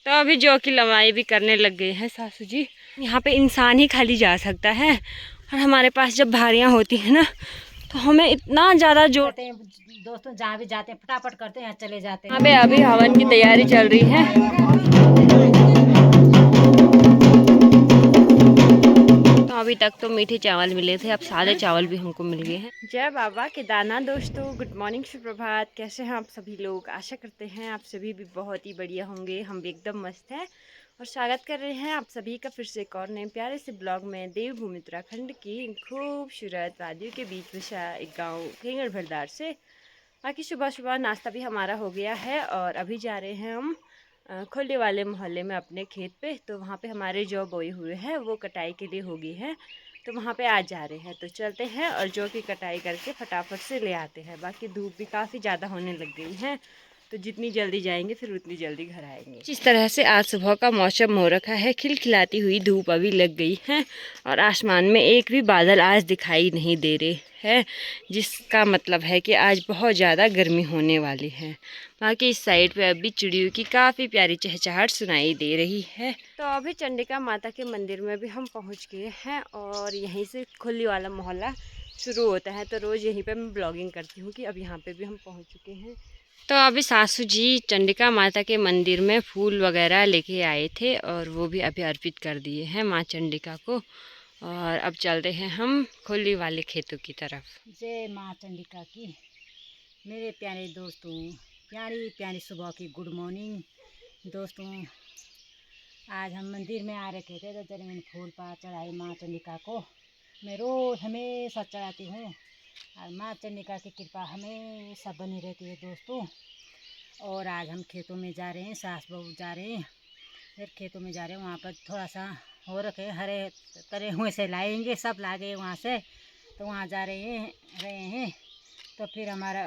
तो अभी जौ की लवाई भी करने लग गए हैं सासू जी। यहाँ पे इंसान ही खाली जा सकता है, और हमारे पास जब भारियाँ होती हैं ना तो हमें इतना ज़्यादा जो दोस्तों जहाँ भी जाते हैं फटाफट करते हैं, चले जाते हैं। यहाँ पे अभी हवन की तैयारी चल रही है। तो अभी तक तो मीठे चावल मिले थे, अब सादे चावल भी हमको मिल गए हैं। जय बाबा केदारनाथ। दोस्तों गुड मॉर्निंग, सुप्रभात। कैसे हैं आप सभी लोग? आशा करते हैं आप सभी भी बहुत ही बढ़िया होंगे। हम भी एकदम मस्त हैं और स्वागत कर रहे हैं आप सभी का फिर से एक और नए प्यारे से ब्लॉग में। देवभूमि उत्तराखंड की खूबसूरत वादियों के बीच बसा एक गाँव खेंगड़ भरदार से। बाकी सुबह सुबह नाश्ता भी हमारा हो गया है और अभी जा रहे हैं हम खोले वाले मोहल्ले में अपने खेत पे। तो वहाँ पे हमारे जौ बोए हुए हैं वो कटाई के लिए हो गई है, तो वहाँ पे आज जा रहे हैं। तो चलते हैं और जौ की कटाई करके फटाफट से ले आते हैं। बाकी धूप भी काफ़ी ज़्यादा होने लग गई है, तो जितनी जल्दी जाएंगे फिर उतनी जल्दी घर आएंगे। जिस तरह से आज सुबह का मौसम हो रखा है, खिलखिलाती हुई धूप अभी लग गई है और आसमान में एक भी बादल आज दिखाई नहीं दे रहे हैं, जिसका मतलब है कि आज बहुत ज़्यादा गर्मी होने वाली है। बाकी इस साइड पे अभी चिड़ियों की काफ़ी प्यारी चहचहाहट सुनाई दे रही है। तो अभी चंडिका माता के मंदिर में भी हम पहुंच गए हैं और यहीं से खुली वाला मोहल्ला शुरू होता है, तो रोज़ यहीं पे मैं ब्लॉगिंग करती हूँ कि अब यहाँ पे भी हम पहुँच चुके हैं। तो अभी सासू जी चंडिका माता के मंदिर में फूल वगैरह लेके आए थे और वो भी अभी अर्पित कर दिए हैं माँ चंडिका को, और अब चल रहे हैं हम खुली वाले खेतों की तरफ। जय माँ चंडिका की। मेरे प्यारे दोस्तों, प्यारी प्यारी सुबह की गुड मॉर्निंग दोस्तों। आज हम मंदिर में आ रखे थे तो जब मैंने फूल पा चढ़ाई माँ चंडिका को। मैं रोज़ हमेशा चढ़ाती हूँ और माँ चंडिका की कृपा हमेशा बनी रहती है दोस्तों। और आज हम खेतों में जा रहे हैं, सास बहू जा रहे हैं, फिर खेतों में जा रहे हैं। वहाँ पर थोड़ा सा हो रखे हरे तरे हुए से लाएंगे, सब ला गए वहाँ से, तो वहाँ जा रहे हैं। तो फिर हमारा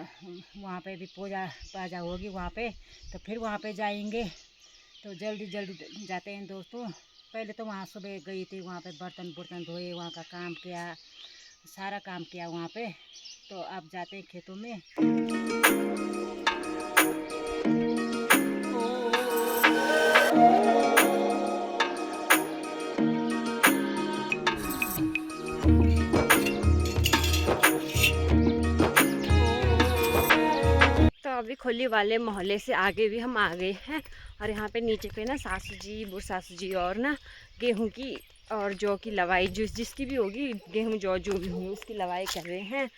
वहाँ पे भी पूजा पाजा होगी वहाँ पे, तो फिर वहाँ पे जाएंगे। तो जल्दी जल्दी जाते हैं दोस्तों। पहले तो वहाँ सुबह गई थी, वहाँ पे बर्तन धोए, वहाँ का काम किया, सारा काम किया वहाँ पे। तो अब जाते हैं खेतों में। अभी खोली वाले मोहल्ले से आगे भी हम आ गए हैं और यहाँ पे नीचे पे ना सासू जी, बुढ़ सासू जी और ना गेहूं की और जौ की लवाई जिसकी भी होगी, गेहूं जौ जो भी होगी उसकी लवाई कर रहे हैं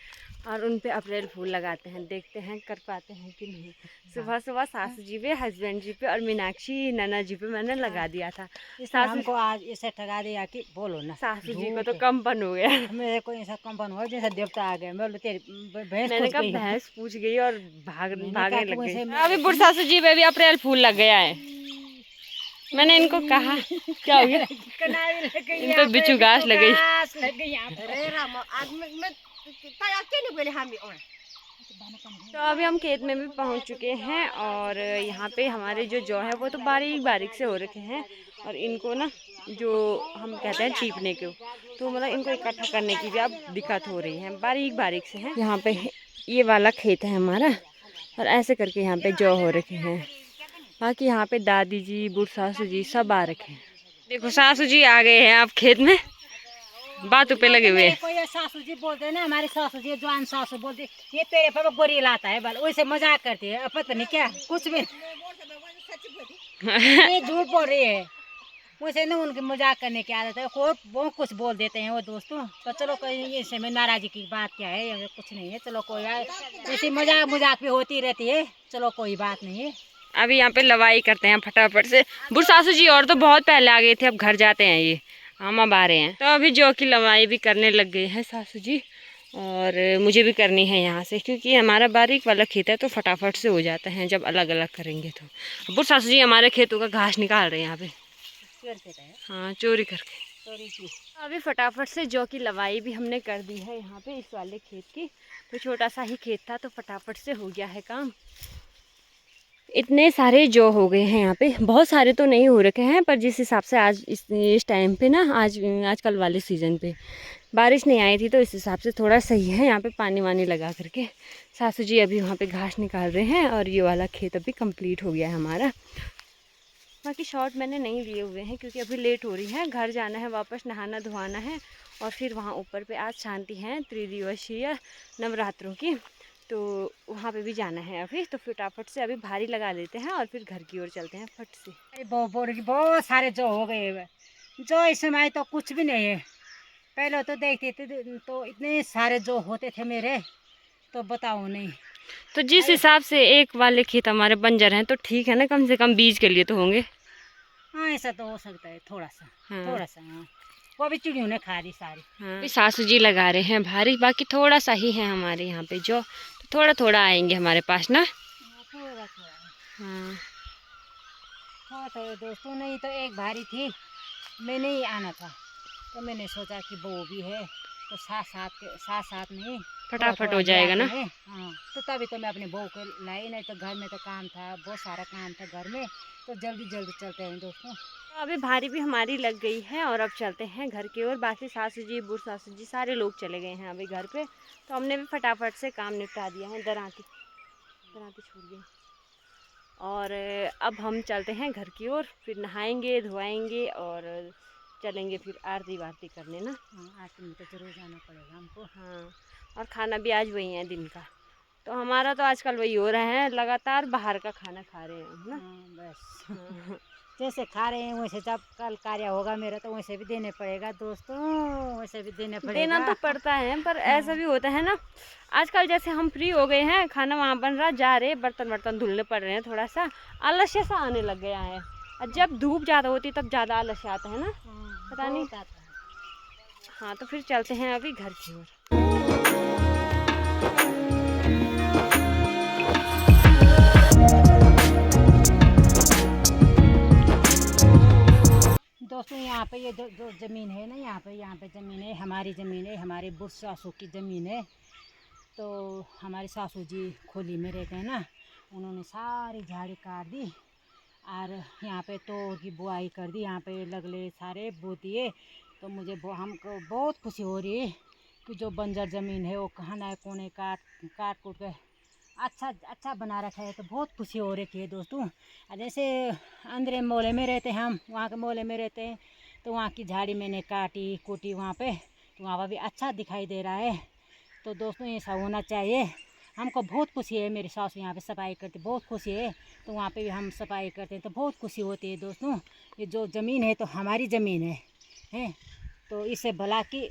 और उन पे अप्रैल फूल लगाते हैं। देखते हैं कर पाते हैं कि नहीं। सुबह सुबह सासू जी पे, हस्बैंड जी पे और मीनाक्षी नैना जी पे मैंने लगा दिया था। सासू हमको आज ऐसे ठगा दिया कि बोलो ना, सासू जी को तो कंपन हो गया। मेरे को ऐसा कंपन हुआ जैसा देवता आ गए। मैं तेरी भैंस, मैंने कहा भैंस पूछ गई और भागने लग गई। अभी अभी बुढ़ सासू जी पे भी अप्रैल फूल लग गया है। मैंने इनको कहा क्या हो गया, इन पे बिच्छू घास लग गई। तो अभी हम खेत में भी पहुंच चुके हैं और यहाँ पे हमारे जो जौ है वो तो बारीक बारीक से हो रखे हैं और इनको ना जो हम कहते हैं चीपने को, तो मतलब इनको इकट्ठा करने की भी अब दिक्कत हो रही है, बारीक बारीक से हैं। यहाँ पे ये वाला खेत है हमारा और ऐसे करके यहाँ पे जौ हो रखे हैं। बाकी यहाँ पे दादी जी, बुढ़ सासू जी सब आ रखे हैं। देखो सासू जी आ गए हैं आप खेत में, बातों पे लगे हुए। कोई सासू जी बोलते हैं ना, हमारी सासू जी जवान सासू बोलती ये तेरे पर गोरी लाता है बल, वैसे मजाक करती है। पता नहीं क्या कुछ भी ये झूठ बोल रही है। वैसे ना उनकी मजाक करने की आदत है, वो कुछ बोल देते हैं वो दोस्तों। तो चलो कोई ऐसे में नाराजी की बात क्या है, कुछ नहीं है। चलो कोई ऐसी मजाक भी होती रहती है, चलो कोई बात नहीं है। अभी यहाँ पे लवाई करते हैं फटाफट से। बुढ़ सासू जी और तो बहुत पहले आ गए थे, अब घर जाते हैं ये, हम अब आ रहे हैं। तो अभी जौ की लवाई भी करने लग गए हैं सासू जी और मुझे भी करनी है यहाँ से, क्योंकि हमारा बारीक वाला खेत है तो फटाफट से हो जाता है जब अलग अलग करेंगे। तो बुढ़ सासू जी हमारे खेतों का घास निकाल रहे हैं यहाँ पे, हाँ चोरी करके। अभी फटाफट से जौ की लवाई भी हमने कर दी है यहाँ पे इस वाले खेत की। तो छोटा सा ही खेत था तो फटाफट से हो गया है काम। इतने सारे जौ हो गए हैं यहाँ पे, बहुत सारे तो नहीं हो रखे हैं पर जिस हिसाब से आज इस टाइम पे ना आजकल वाले सीज़न पे बारिश नहीं आई थी तो इस हिसाब से थोड़ा सही है। यहाँ पे पानी वानी लगा करके सासू जी अभी वहाँ पे घास निकाल रहे हैं और ये वाला खेत अभी कंप्लीट हो गया है हमारा। बाकी शॉर्ट मैंने नहीं लिए हुए हैं क्योंकि अभी लेट हो रही है, घर जाना है, वापस नहाना धोआना है और फिर वहाँ ऊपर पे आज शांति है त्रिदिवसीय नवरात्रों की, तो वहाँ पे भी जाना है अभी। तो फटाफट से अभी भारी लगा लेते हैं और फिर घर की ओर चलते हैं फट से। अरे बहुत सारे जो हो गए हैं। जो इस समय तो कुछ भी नहीं है, पहले तो देखते थे तो इतने सारे जो होते थे मेरे, तो बताओ नहीं। तो जिस हिसाब से एक वाले खेत हमारे बंजर हैं तो ठीक है ना, कम से कम बीज के लिए तो होंगे। हाँ ऐसा तो हो सकता है थोड़ा सा। हाँ। थोड़ा सा हाँ, वो भी चिड़ियों ने खा दी सारी। हाँ। सासू जी लगा रहे हैं भारी, बाकी थोड़ा सा ही है हमारे यहाँ पे जो, तो थोड़ा थोड़ा आएंगे हमारे पास ना। थोड़ा थोड़ा हाँ हाँ। तो दोस्तों नहीं तो एक भारी थी, मैं नहीं आना था तो मैंने सोचा कि वो भी है तो साथ साथ में फटाफट हो जाएगा ना। हाँ तो तभी तो मैं अपने बहू को लाई, नहीं तो घर में तो काम था, बहुत सारा काम था घर में, तो जल्दी जल्दी चलते हैं दोस्तों। तो अभी भारी भी हमारी लग गई है और अब चलते हैं घर की ओर। बाकी सासू जी बूढ़ सासू जी सारे लोग चले गए हैं अभी घर पे, तो हमने भी फटाफट से काम निपटा दिया है। दराती छोड़ गई और अब हम चलते हैं घर की ओर, फिर नहाएंगे धोआएंगे और चलेंगे फिर आरती वारती करने ना। हाँ आरती में तो जरूर जाना पड़ेगा हमको। हाँ और खाना भी आज वही है दिन का, तो हमारा तो आजकल वही हो रहा है, लगातार बाहर का खाना खा रहे हैं ना। बस हाँ। जैसे खा रहे हैं वैसे, जब कल कार्य होगा मेरा तो वैसे भी देने पड़ेगा दोस्तों, वैसे भी देने पड़ेगा। देना तो पड़ता है पर ऐसा भी होता है ना, आजकल जैसे हम फ्री हो गए हैं, खाना वहाँ बन रहा, जा रहे बर्तन धुलने पड़ रहे हैं, थोड़ा सा आलस्य सा आने लग गया है। और जब धूप ज़्यादा होती तब ज़्यादा आलस्य आता है ना, पता नहीं। हाँ तो फिर चलते हैं अभी घर की ओर। दोस्तों यहाँ पे ये जो ज़मीन है ना, यहाँ पे ज़मीन है, हमारी ज़मीन है, हमारे बुढ़ सासू की ज़मीन है। तो हमारे सासू जी खोली में रहते हैं ना, उन्होंने सारी झाड़ी काट दी और यहाँ पे तोड़ की बुआई कर दी, यहाँ पे लगले सारे बो दिए। तो मुझे हमको बहुत खुशी हो रही है कि जो बंजर ज़मीन है वो खाना कोने काट कूट के अच्छा बना रखा है, तो बहुत खुशी हो रही है दोस्तों। जैसे अंदर मोहल्ले में रहते हैं हम, वहाँ के मोहल्ले में रहते हैं, तो वहाँ की झाड़ी मैंने काटी कूटी वहाँ पे, तो वहाँ पर भी अच्छा दिखाई दे रहा है। तो दोस्तों ऐसा होना चाहिए, हमको बहुत खुशी है। मेरी सास यहाँ पे सफाई करती, बहुत खुशी है, तो वहाँ पे भी हम सफाई करते हैं तो बहुत खुशी होती है दोस्तों। ये जो ज़मीन है तो हमारी ज़मीन है, तो इसे भला कि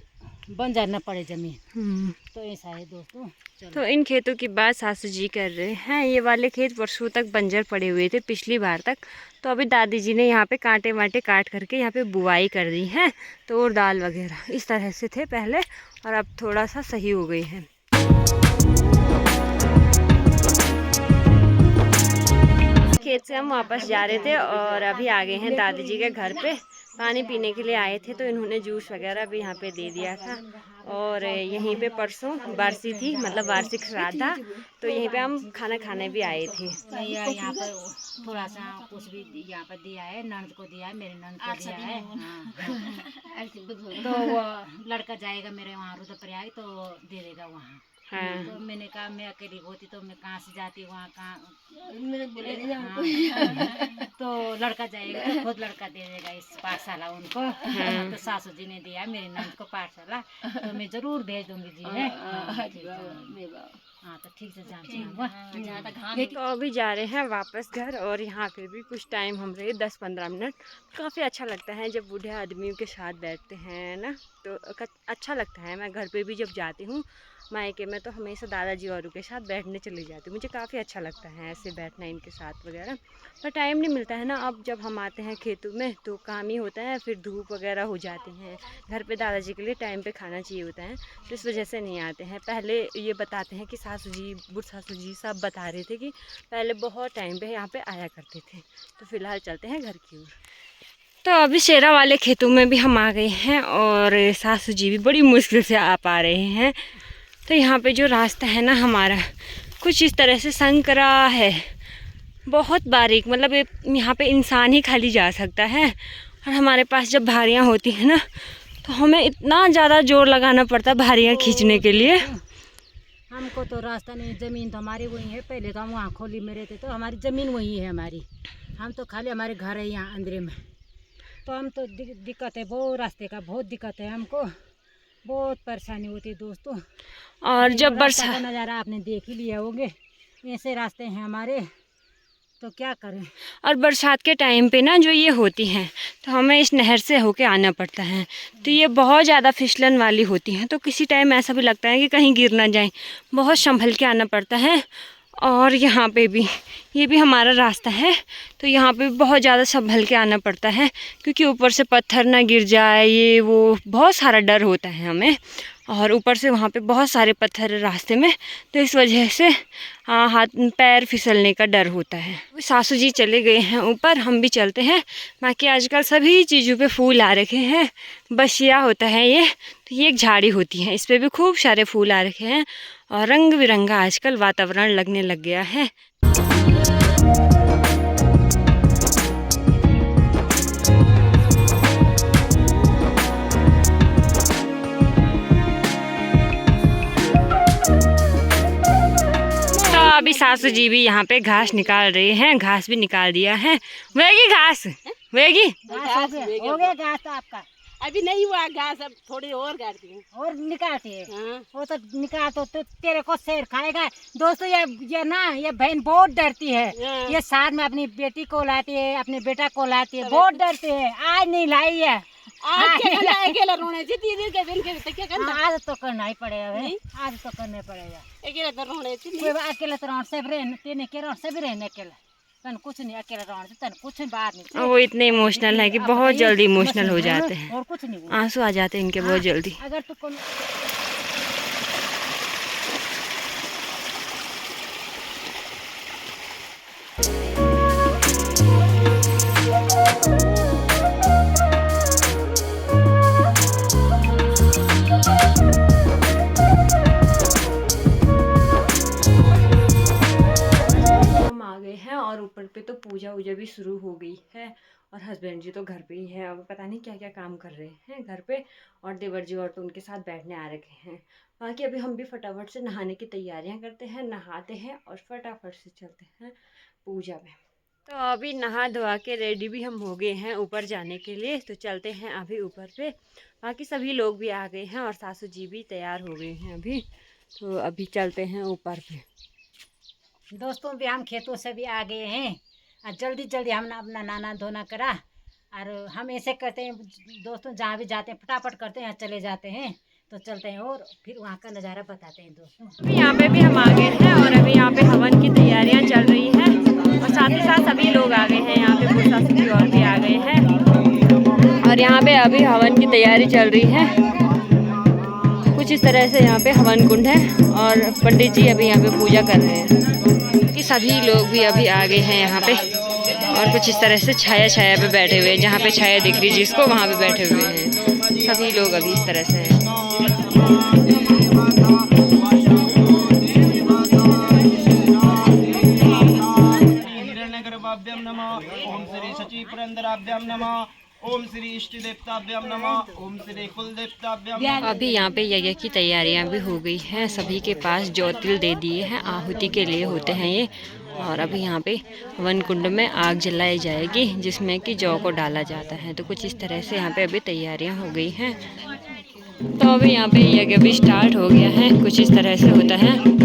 बंजर न पड़े ज़मीन, तो ऐसा है दोस्तों। तो इन खेतों की बात सासू जी कर रहे हैं। ये वाले खेत वर्षों तक बंजर पड़े हुए थे पिछली बार तक, तो अभी दादी जी ने यहाँ पे कांटे वाटे काट करके यहाँ पे बुआई कर दी है, तो और दाल वगैरह इस तरह से थे पहले, और अब थोड़ा सा सही हो गई है। खेत से हम वापस जा रहे थे और अभी आ गए हैं दादी जी के घर पे। पानी पीने के लिए आए थे तो इन्होंने जूस वगैरह भी यहाँ पे दे दिया था। और यहीं पे परसों बारसी थी, मतलब वार्षिक श्राद्ध था, तो यहीं पे हम खाना खाने भी आए थे। यहाँ पर थोड़ा सा कुछ भी यहाँ पर दिया है, नंद को दिया है, मेरे नंद को दिया है। हाँ। तो वो लड़का जाएगा मेरे वहाँ रुद्रप्रयाग, तो दे देगा वहाँ। हाँ। तो मैंने कहा मैं अकेली होती तो मैं कहाँ से जाती वहाँ, कहाँ तो लड़का जाएगा तो खुद लड़का दे देगा इस पाठशाला उनको। हाँ। तो सासू जी ने दिया मेरे नंद को पाठशाला, तो मैं जरूर भेज दूंगी जी है। हाँ तो ठीक से जान। तो अभी जा रहे हैं वापस घर, और यहाँ पे भी कुछ टाइम हम रहे 10-15 मिनट। काफ़ी अच्छा लगता है जब बूढ़े आदमियों के साथ बैठते हैं ना, तो अच्छा लगता है। मैं घर पे भी जब जाती हूँ मायके में, तो हमेशा दादाजी औरों के साथ बैठने चली जाती हूँ। मुझे काफ़ी अच्छा लगता है ऐसे बैठना इनके साथ वगैरह, पर टाइम नहीं मिलता है ना। अब जब हम आते हैं खेतों में तो काम ही होता है, फिर धूप वगैरह हो जाती हैं। घर पे दादाजी के लिए टाइम पे खाना चाहिए होता है, तो इस वजह से नहीं आते हैं। पहले ये बताते हैं कि सासू जी बुढ़ सासू जी सब बता रहे थे कि पहले बहुत टाइम पे यहाँ पे आया करते थे। तो फिलहाल चलते हैं घर की ओर। तो अभी शेरा वाले खेतों में भी हम आ गए हैं और सासू जी भी बड़ी मुश्किल से आ पा रहे हैं। तो यहाँ पे जो रास्ता है ना हमारा, कुछ इस तरह से संकरा है, बहुत बारीक, मतलब यहाँ पे इंसान ही खाली जा सकता है। और हमारे पास जब भारियाँ होती हैं ना, तो हमें इतना ज़्यादा जोर लगाना पड़ता है भारियाँ खींचने के लिए। हमको तो रास्ता नहीं, ज़मीन तो हमारी वही है। पहले तो हम वहाँ खोली में रहते तो हमारी ज़मीन वही है हमारी। हम तो खाली हमारे घर है यहाँ अंदर में। तो हम तो दिक्कत है बहुत, रास्ते का बहुत दिक्कत है हमको, बहुत परेशानी होती है दोस्तों। और जब रास्ता का नज़ारा आपने देख ही लिया होंगे, ऐसे रास्ते हैं हमारे, तो क्या करें। और बरसात के टाइम पे ना जो ये होती हैं तो हमें इस नहर से होके आना पड़ता है, तो ये बहुत ज़्यादा फिसलन वाली होती हैं, तो किसी टाइम ऐसा भी लगता है कि कहीं गिर ना जाए, बहुत संभल के आना पड़ता है। और यहाँ पे भी ये भी हमारा रास्ता है, तो यहाँ पे भी बहुत ज़्यादा संभल के आना पड़ता है, क्योंकि ऊपर से पत्थर ना गिर जाए, ये वो बहुत सारा डर होता है हमें। और ऊपर से वहाँ पे बहुत सारे पत्थर है रास्ते में, तो इस वजह से हाथ पैर फिसलने का डर होता है। सासू जी चले गए हैं ऊपर, हम भी चलते हैं। बाकी आजकल सभी चीज़ों पे फूल आ रखे हैं। बसिया होता है ये, तो ये एक झाड़ी होती है, इस पर भी खूब सारे फूल आ रखे हैं और रंग बिरंगा आजकल वातावरण लगने लग गया है। अभी सासू जी भी यहाँ पे घास निकाल रहे हैं, घास भी निकाल दिया है। वेगी घास वेगी हो गया घास तो आपका अभी नहीं हुआ घास, अब थोड़ी और काटती हूँ और निकालते हैं। हाँ। वो तो निकाल तो तेरे को शेर खाएगा दोस्तों। ये ना ये बहन बहुत डरती है, हाँ। ये साथ में अपनी बेटी को लाती है, अपने बेटा को लाती है, बहुत डरती है। आज नहीं लाई है, आज क्या करना है, अकेला रोने से दीदी के बिन के तो क्या करना। आज तो करना ही पड़ेगा भाई, आज तो करना पड़ेगा। अकेला तो रोने से कोई अकेला तो रोड से भी रहने, तेने के रोड से भी रहने अकेला, तन कुछ नहीं, अकेला रोड से तन कुछ बात नहीं। वो इतने इमोशनल है कि बहुत जल्दी इमोशनल हो जाते हैं, और कुछ नहीं, आंसू आ जाते हैं इनके बहुत जल्दी। अगर तू को और ऊपर पे तो पूजा वूजा भी शुरू हो गई है और हस्बैंड जी तो घर पे ही है। अब पता नहीं क्या क्या काम कर रहे हैं घर पे, और देवर जी और तो उनके साथ बैठने आ रखे हैं। बाकी अभी हम भी फटाफट से नहाने की तैयारियां करते हैं, नहाते हैं और फटाफट से चलते हैं पूजा में। तो अभी नहा धोवा के रेडी भी हम हो गए हैं ऊपर जाने के लिए, तो चलते हैं अभी ऊपर पे। बाकी सभी लोग भी आ गए हैं और सासू जी भी तैयार हो गए हैं अभी, तो अभी चलते हैं ऊपर पे। दोस्तों भी हम खेतों से भी आ गए हैं और जल्दी जल्दी हमने अपना नहाना धोना करा, और हम ऐसे करते हैं दोस्तों, जहाँ भी जाते हैं फटाफट करते हैं, चले जाते हैं, तो चलते हैं और फिर वहाँ का नज़ारा बताते हैं दोस्तों। अभी यहाँ पे भी हम आ गए हैं और अभी यहाँ पे हवन की तैयारियाँ चल रही हैं और साथ ही साथ सभी लोग आ गए हैं। यहाँ पे सासू जी और भी आ गए हैं और यहाँ पे अभी हवन की तैयारी चल रही है। कुछ इस तरह से यहाँ पे हवन कुंड है और पंडित जी अभी यहाँ पे पूजा कर रहे हैं कि सभी लोग भी अभी आ गए हैं यहाँ पे। और कुछ इस तरह से छाया छाया पे बैठे हुए हैं, जहाँ पे छाया दिख रही जिसको वहाँ पे बैठे हुए हैं सभी लोग अभी इस तरह से हैं। ओम श्री सची पुरंदराभ्याम नमः, ओम श्री इष्ट देवताभ्याम नमः, ओम श्री कुल देवताभ्याम। अभी यहाँ पे यज्ञ की तैयारियां भी हो गई हैं, सभी के पास ज्योतिल दे दिए हैं, आहुति के लिए होते हैं ये। और अभी यहाँ पे वन कुंड में आग जलाई जाएगी जिसमें कि जौ को डाला जाता है। तो कुछ इस तरह से यहाँ पे अभी तैयारियां हो गई हैं। तो अभी यहाँ पे यज्ञ भी स्टार्ट हो गया है, कुछ इस तरह से होता है।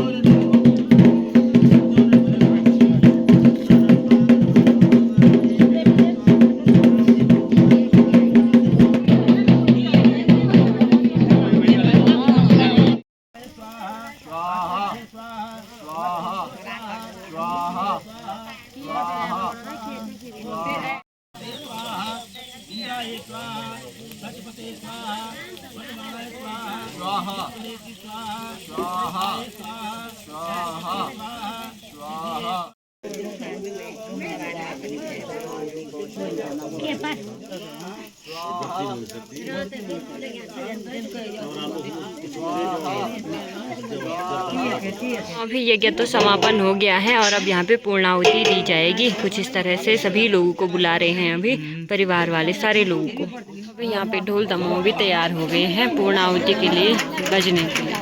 अभी यज्ञ तो समापन हो गया है और अब यहाँ पे पूर्णाहुति दी जाएगी। कुछ इस तरह से सभी लोगों को बुला रहे हैं अभी, परिवार वाले सारे लोगों को। अभी यहाँ पे ढोल दमाऊ भी तैयार हो गए हैं पूर्णाहुति के लिए बजने के लिए।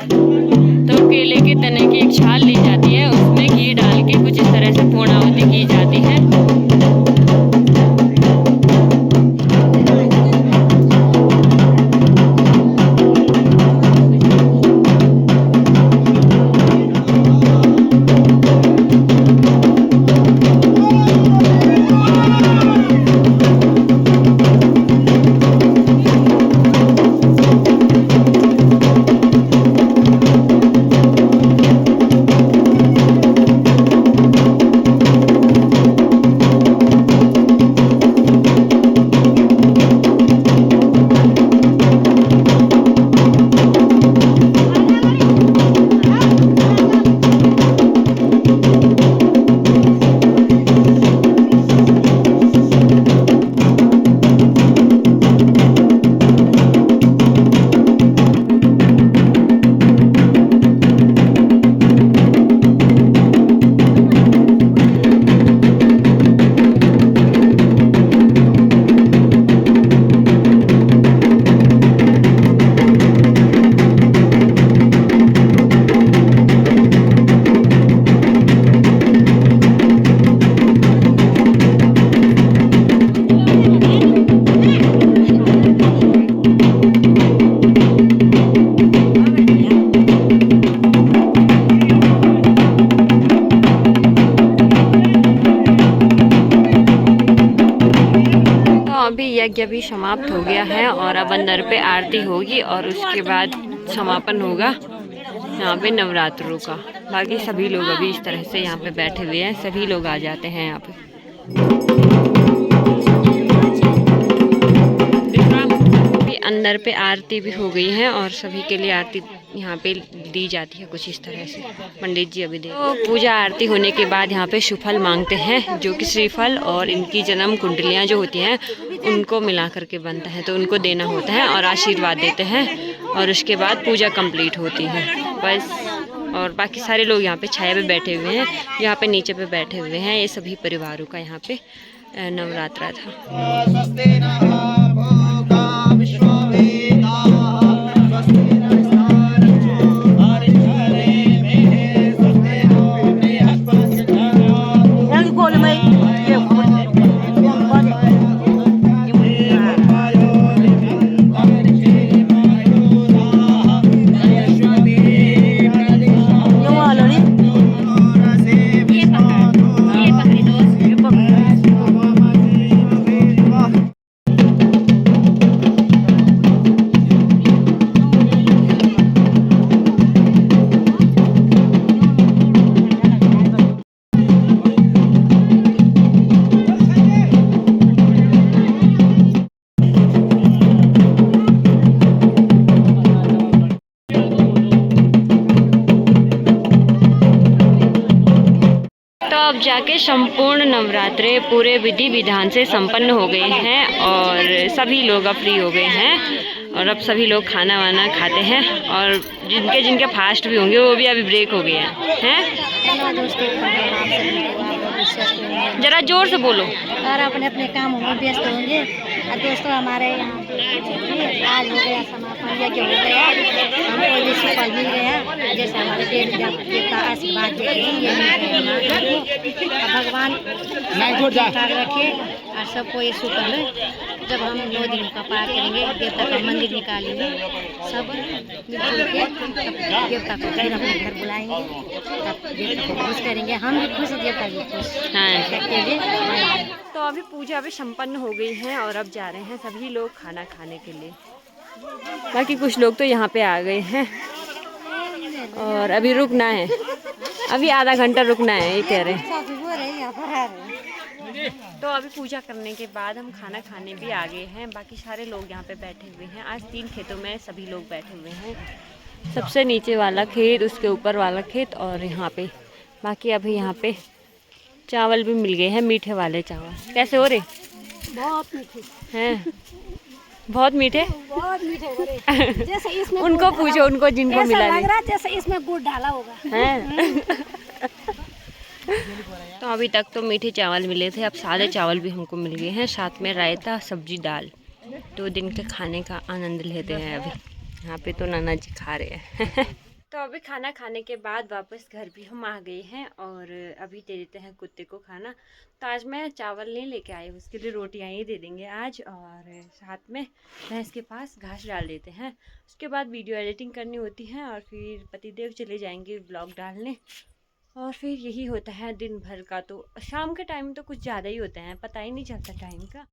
तो केले के तने की एक छाल ली जाती है, उसमें घी डाल के कुछ इस तरह से पूर्णाहुति की जाती है। अभी यज्ञ भी समाप्त हो गया है और अब अंदर पे आरती होगी और उसके बाद समापन होगा यहाँ पे नवरात्रों का। बाकी सभी लोग अभी इस तरह से यहाँ पे बैठे हुए हैं, सभी लोग आ जाते हैं यहाँ पे। अभी अंदर पे आरती भी हो गई है और सभी के लिए आरती यहाँ पे दी जाती है कुछ इस तरह से। पंडित जी अभी तो पूजा आरती होने के बाद यहाँ पे सुफल मांगते हैं, जो कि श्रीफल और इनकी जन्म कुंडलियाँ जो होती हैं उनको मिला करके बनता है, तो उनको देना होता है और आशीर्वाद देते हैं और उसके बाद पूजा कंप्लीट होती है बस। और बाकी सारे लोग यहाँ पे छाया पे बैठे हुए हैं, यहाँ पे नीचे पे बैठे हुए हैं। ये सभी परिवारों का यहाँ पे नवरात्रा था। अब जाके संपूर्ण नवरात्रे पूरे विधि विधान से संपन्न हो गए हैं और सभी लोग अब फ्री हो गए हैं और अब सभी लोग खाना वाना खाते हैं और जिनके जिनके फास्ट भी होंगे वो भी अभी ब्रेक हो गए हैं। जरा जोर से बोलो। और अपने अपने कामों में व्यस्त होंगे। और दोस्तों हमारे यहाँ आज हो गया समापन, यज्ञ हो गया, हमको भी सुफल मिल गया। जैसे हमारे देव का आशीर्वाद देते हैं, भगवान रखे और सबको ये सुफल है। जब हम 9 दिनों का पाठ करेंगे, देवता का मंदिर निकालेंगे, सब मिलजुल के देवता को फिर अपने घर बुलाएंगे, तब देवता को खुश करेंगे। हम भी खुश, देवता भी खुश। तो अभी पूजा भी संपन्न हो गई है और अब जा रहे हैं सभी लोग खाना खाने के लिए। बाकी कुछ लोग तो यहाँ पे आ गए हैं और अभी रुकना है, अभी आधा घंटा रुकना है ये कह रहे हैं। तो अभी पूजा करने के बाद हम खाना खाने भी आ गए हैं। बाकी सारे लोग यहाँ पे बैठे हुए हैं। आज 3 खेतों में सभी लोग बैठे हुए हैं, सबसे नीचे वाला खेत, उसके ऊपर वाला खेत और यहाँ पे। बाकी अभी यहाँ पे चावल भी मिल गए हैं, मीठे वाले चावल। कैसे हो रहे? बहुत मीठे हैं, बहुत मीठे, बहुत मीठे हो रहे। जैसे इसमें उनको पूछो, उनको जिनको मिला लग रहा जैसे इसमें गुड़ डाला होगा। हैं। तो अभी तक तो मीठे चावल मिले थे, अब सादे चावल भी हमको मिल गए हैं, साथ में रायता, सब्जी, दाल। 2 दिन के खाने का आनंद लेते हैं अभी। यहाँ पे तो नाना जी खा रहे हैं। तो तो अभी खाना खाने के बाद वापस घर भी हम आ गए हैं और अभी दे देते हैं कुत्ते को खाना। तो आज मैं चावल नहीं लेके आई, उसके लिए रोटियां ही दे देंगे आज, और साथ में भैंस के पास घास डाल देते हैं। उसके बाद वीडियो एडिटिंग करनी होती है और फिर पतिदेव चले जाएंगे ब्लॉग डालने, और फिर यही होता है दिन भर का। तो शाम के टाइम तो कुछ ज़्यादा ही होता है, पता ही नहीं चलता टाइम का।